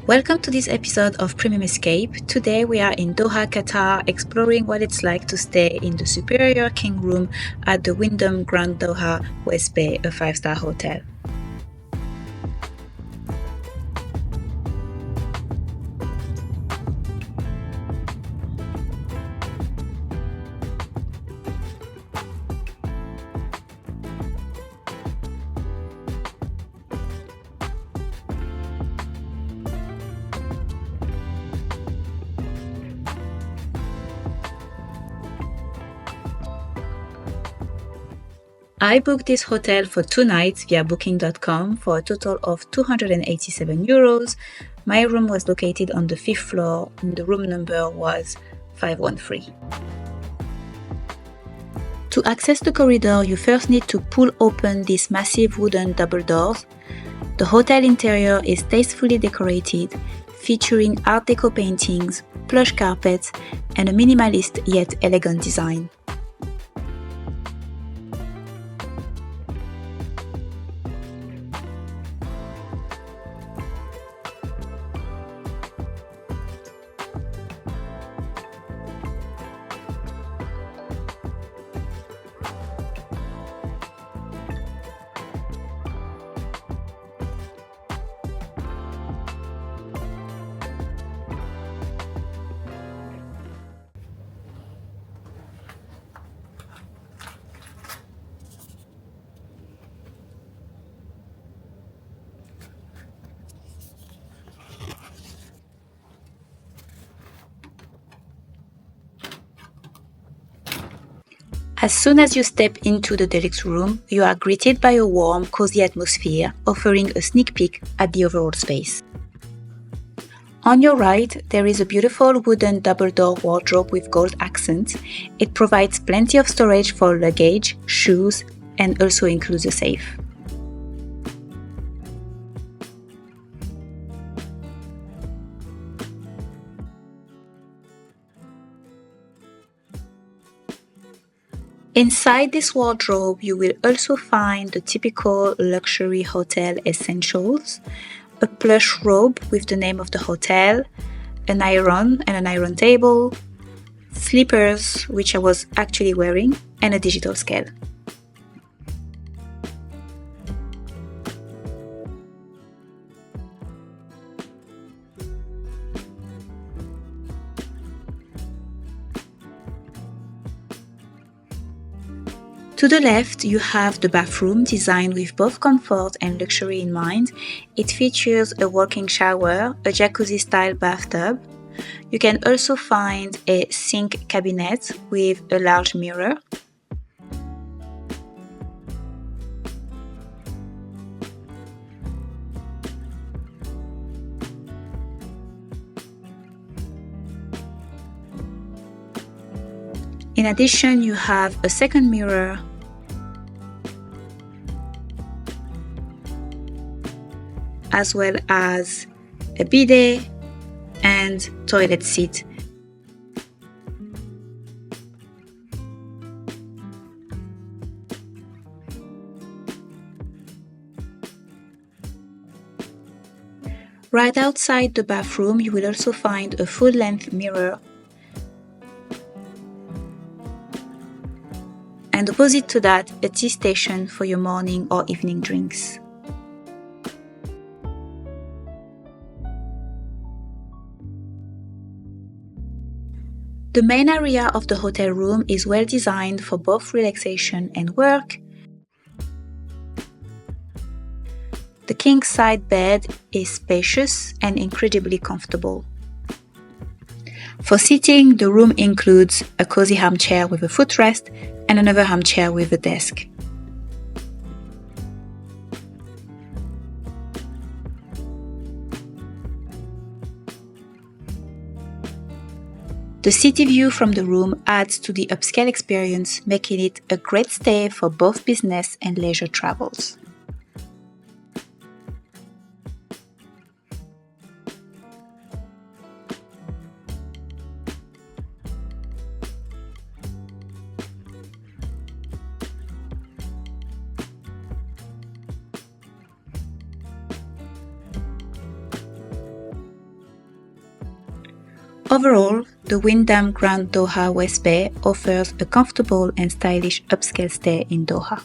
Welcome to this episode of Premium Escape. Today we are in Doha, Qatar, exploring what it's like to stay in the superior king room at the Wyndham Grand Doha West Bay, a 5-star hotel. I booked this hotel for 2 nights via booking.com for a total of €287. My room was located on the 5th floor and the room number was 513. To access the corridor, you first need to pull open these massive wooden double doors. The hotel interior is tastefully decorated, featuring Art Deco paintings, plush carpets, and a minimalist yet elegant design. As soon as you step into the deluxe room, you are greeted by a warm, cozy atmosphere, offering a sneak peek at the overall space. On your right, there is a beautiful wooden double-door wardrobe with gold accents. It provides plenty of storage for luggage, shoes, and also includes a safe. Inside this wardrobe, you will also find the typical luxury hotel essentials, a plush robe with the name of the hotel, an iron and an iron table, slippers, which I was actually wearing, and a digital scale. To the left, you have the bathroom designed with both comfort and luxury in mind. It features a walk-in shower, a jacuzzi-style bathtub. You can also find a sink cabinet with a large mirror. In addition, you have a second mirror as well as a bidet and toilet seat. Right outside the bathroom, you will also find a full-length mirror. And opposite to that, a tea station for your morning or evening drinks. The main area of the hotel room is well designed for both relaxation and work. The king-side bed is spacious and incredibly comfortable. For sitting, the room includes a cozy armchair with a footrest and another armchair with a desk. The city view from the room adds to the upscale experience, making it a great stay for both business and leisure travels. Overall, the Wyndham Grand Doha West Bay offers a comfortable and stylish upscale stay in Doha.